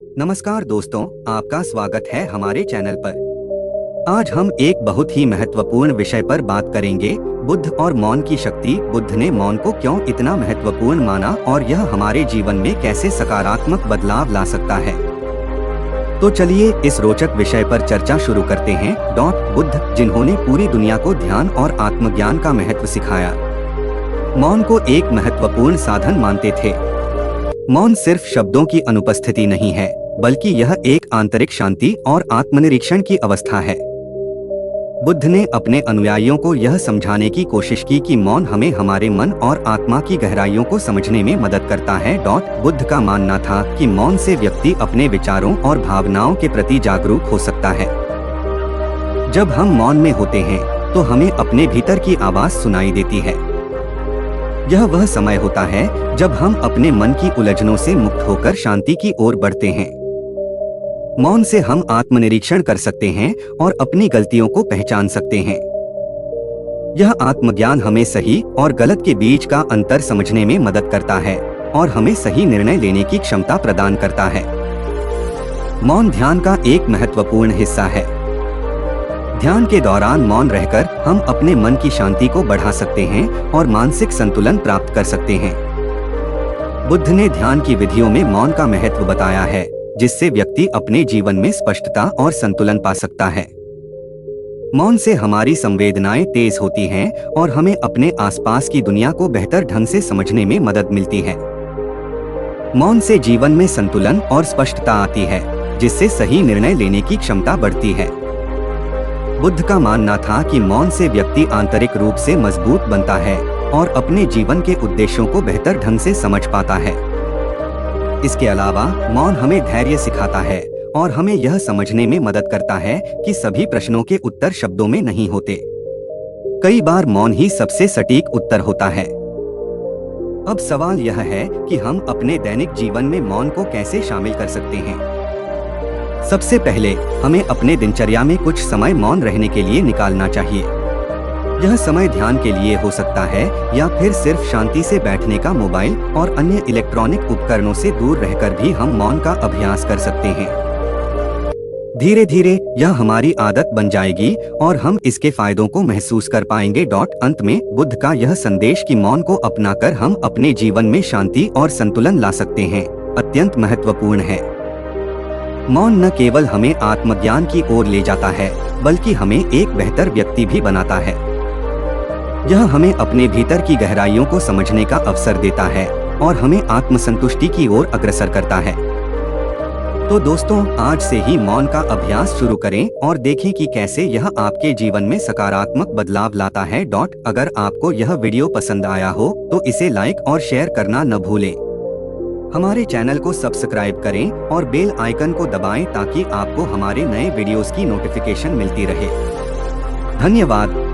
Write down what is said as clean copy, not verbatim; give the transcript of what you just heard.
नमस्कार दोस्तों, आपका स्वागत है हमारे चैनल पर। आज हम एक बहुत ही महत्वपूर्ण विषय पर बात करेंगे, बुद्ध और मौन की शक्ति। बुद्ध ने मौन को क्यों इतना महत्वपूर्ण माना और यह हमारे जीवन में कैसे सकारात्मक बदलाव ला सकता है। तो चलिए इस रोचक विषय पर चर्चा शुरू करते हैं। बुद्ध, जिन्होंने पूरी दुनिया को ध्यान और आत्मज्ञान का महत्व सिखाया, मौन को एक महत्वपूर्ण साधन मानते थे। मौन सिर्फ शब्दों की अनुपस्थिति नहीं है, बल्कि यह एक आंतरिक शांति और आत्मनिरीक्षण की अवस्था है। बुद्ध ने अपने अनुयायियों को यह समझाने की कोशिश की कि मौन हमें हमारे मन और आत्मा की गहराइयों को समझने में मदद करता है। बुद्ध का मानना था कि मौन से व्यक्ति अपने विचारों और भावनाओं के प्रति जागरूक हो सकता है। जब हम मौन में होते हैं तो हमें अपने भीतर की आवाज सुनाई देती है। यह वह समय होता है जब हम अपने मन की उलझनों से मुक्त होकर शांति की ओर बढ़ते हैं। मौन से हम आत्मनिरीक्षण कर सकते हैं और अपनी गलतियों को पहचान सकते हैं। यह आत्मज्ञान हमें सही और गलत के बीच का अंतर समझने में मदद करता है और हमें सही निर्णय लेने की क्षमता प्रदान करता है। मौन ध्यान का एक महत्वपूर्ण हिस्सा है। ध्यान के दौरान मौन रहकर हम अपने मन की शांति को बढ़ा सकते हैं और मानसिक संतुलन प्राप्त कर सकते हैं। बुद्ध ने ध्यान की विधियों में मौन का महत्व बताया है, जिससे व्यक्ति अपने जीवन में स्पष्टता और संतुलन पा सकता है। मौन से हमारी संवेदनाएं तेज होती हैं और हमें अपने आसपास की दुनिया को बेहतर ढंग से समझने में मदद मिलती है। मौन से जीवन में संतुलन और स्पष्टता आती है, जिससे सही निर्णय लेने की क्षमता बढ़ती है। बुद्ध का मानना था कि मौन से व्यक्ति आंतरिक रूप से मजबूत बनता है और अपने जीवन के उद्देश्यों को बेहतर ढंग से समझ पाता है। इसके अलावा मौन हमें धैर्य सिखाता है और हमें यह समझने में मदद करता है कि सभी प्रश्नों के उत्तर शब्दों में नहीं होते। कई बार मौन ही सबसे सटीक उत्तर होता है। अब सवाल यह है कि हम अपने दैनिक जीवन में मौन को कैसे शामिल कर सकते हैं। सबसे पहले हमें अपने दिनचर्या में कुछ समय मौन रहने के लिए निकालना चाहिए। यह समय ध्यान के लिए हो सकता है या फिर सिर्फ शांति से बैठने का। मोबाइल और अन्य इलेक्ट्रॉनिक उपकरणों से दूर रहकर भी हम मौन का अभ्यास कर सकते हैं। धीरे धीरे यह हमारी आदत बन जाएगी और हम इसके फायदों को महसूस कर पाएंगे। अंत में बुद्ध का यह संदेश कि मौन को अपनाकर हम अपने जीवन में शांति और संतुलन ला सकते हैं, अत्यंत महत्वपूर्ण है। मौन न केवल हमें आत्मज्ञान की ओर ले जाता है, बल्कि हमें एक बेहतर व्यक्ति भी बनाता है। यह हमें अपने भीतर की गहराइयों को समझने का अवसर देता है और हमें आत्मसंतुष्टि की ओर अग्रसर करता है। तो दोस्तों, आज से ही मौन का अभ्यास शुरू करें और देखें कि कैसे यह आपके जीवन में सकारात्मक बदलाव लाता है। अगर आपको यह वीडियो पसंद आया हो तो इसे लाइक और शेयर करना न भूलें। हमारे चैनल को सब्सक्राइब करें और बेल आइकन को दबाएं ताकि आपको हमारे नए वीडियोस की नोटिफिकेशन मिलती रहे। धन्यवाद।